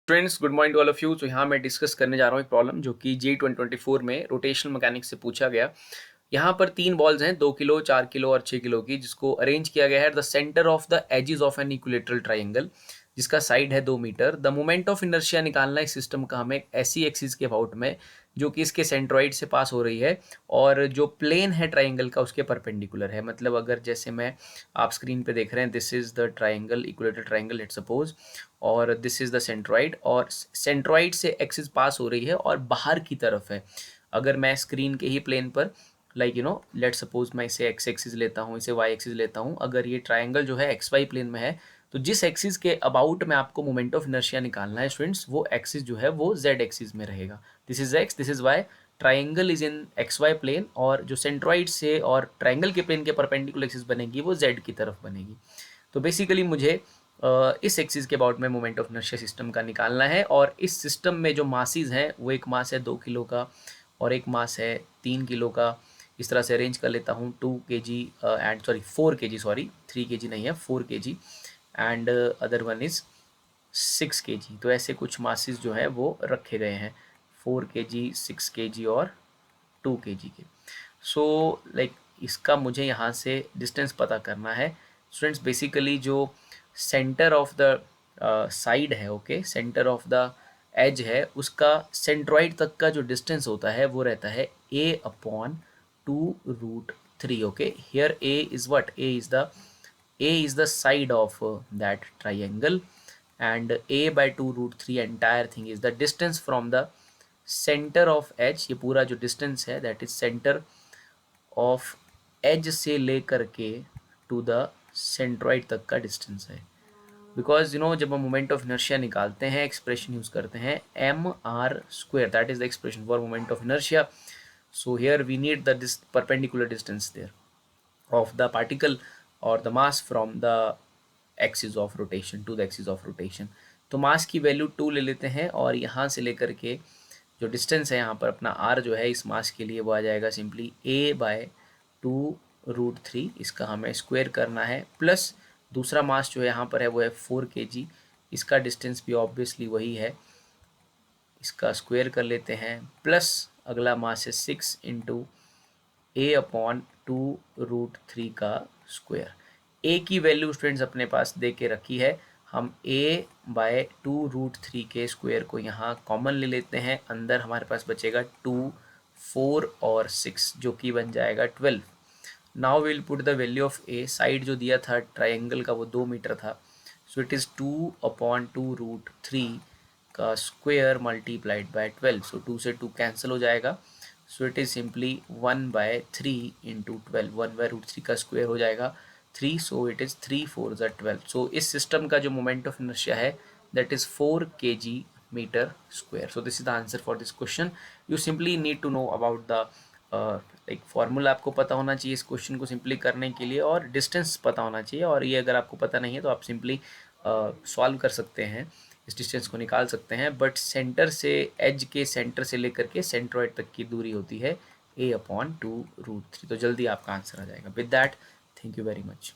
Friends, good morning to all of you. तो यहाँ मैं डिस्कस करने जा रहा हूँ एक प्रॉब्लम जो कि जी 2024 में रोटेशनल मैकेनिक्स से पूछा गया। यहाँ पर 3 बॉल्स हैं, 2 किलो, 4 किलो और 6 किलो की, जिसको अरेंज किया गया है the centre of the edges of an equilateral triangle, जिसका साइड है 2 metre. The moment of inertia निकालना है इस सिस्टम का हमें ऐसी एक्सिस के अबाउट में जो कि इसके सेंट्रॉइड से पास हो रही है और जो प्लेन है ट्राइंगल का उसके परपेंडिकुलर है। मतलब अगर जैसे मैं आप स्क्रीन पे देख रहे हैं, this is the triangle, equilateral triangle let's suppose, और दिस इज द सेंट्रॉइड, और सेंट्रॉइड से एक्सिस पास हो रही है और बाहर की तरफ है। अगर मैं स्क्रीन के ही प्लेन पर लाइक लेट सपोज मैं इसे एक्स एक्सिस लेता हूँ, इसे वाई एक्सिस लेता हूँ, अगर ये ट्राइंगल जो है एक्स वाई प्लेन में है, तो जिस एक्सिस के अबाउट में आपको मोमेंट ऑफ इनर्शिया निकालना है स्टूडेंट्स, वो एक्सिस जो है वो जेड एक्सिस में रहेगा। This is x, this is y, triangle is in x y plane, और जो सेंट्रॉइड से और ट्राइंगल के प्लेन के परपेंडिकुलर एक्सिस बनेगी वो जेड की तरफ बनेगी। तो बेसिकली मुझे इस एक्सिस के अबाउट में मोमेंट ऑफ इनर्शिया सिस्टम का निकालना है, और इस सिस्टम में जो मासेस हैं वो एक मास है 2 किलो का और एक मास है 3 किलो का। इस तरह से अरेंज कर लेता हूँ 2 kg and sorry 4 kg, sorry 3 kg नहीं है, 4 kg and other one is 6 kg। तो ऐसे कुछ मासेस जो है वो रखे गए हैं, 4 kg, 6 kg और 2 kg के। सो लाइक इसका मुझे यहाँ से डिस्टेंस पता करना है स्टूडेंट्स। बेसिकली जो सेंटर ऑफ द साइड है, okay, centre of the edge है, उसका सेंट्रॉइड तक का जो डिस्टेंस होता है वो रहता है a/2√3। Okay, here a is the side of that triangle, and a/2√3 entire thing is the distance from the center of edge। ये पूरा जो डिस्टेंस है that is centre of edge से लेकर के टू द सेंट्रॉइड तक का distance है। बिकॉज जब हम मोमेंट ऑफ इनर्शिया निकालते हैं एक्सप्रेशन यूज करते हैं mr², that is the expression for moment of inertia. So here we need the perpendicular distance there of the particle or the mass from the axis of rotation to the axis of rotation। तो मास की value 2 ले लेते हैं, और यहाँ से लेकर के जो डिस्टेंस है यहाँ पर अपना r जो है इस मास के लिए वो आ जाएगा सिंपली a/2√3। इसका हमें स्क्वायर करना है, प्लस दूसरा मास जो है यहाँ पर है वो है 4 kg। इसका डिस्टेंस भी ऑब्वियसली वही है, इसका स्क्वायर कर लेते हैं, प्लस अगला मास है 6 इंटू a/2√3 का स्क्वायर। a की वैल्यू स्टूडेंट्स अपने पास दे के रखी है, हम a/2√3 के स्क्वायर को यहाँ कॉमन ले लेते हैं, अंदर हमारे पास बचेगा 2, 4 और 6 जो कि बन जाएगा 12। Now will put the value of a, side जो दिया था ट्राइंगल का वो 2 मीटर था, सो इट इज़ 2/2√3 का स्क्वायर मल्टीप्लाइड बाय 12। सो 2 से 2 कैंसिल हो जाएगा, so it is simply 1/3 into 12, 1/√3 का स्क्वायर हो जाएगा 3, सो इट इज़ 3 4 12। सो इस सिस्टम का जो मोमेंट ऑफ इनर्शिया है that is 4 kg metre square. So this is the answer for this question. You simply need to know about the एक formula आपको पता होना चाहिए इस क्वेश्चन को सिंपली करने के लिए, और डिस्टेंस पता होना चाहिए, और ये अगर आपको पता नहीं है तो आप सिंपली सॉल्व कर सकते हैं, इस डिस्टेंस को निकाल सकते हैं। बट सेंटर से, एज के सेंटर से लेकर के सेंट्रॉइड तक की दूरी होती है a/2√3। तो जल्दी आपका आंसर आ जाएगा। With that, thank you very much.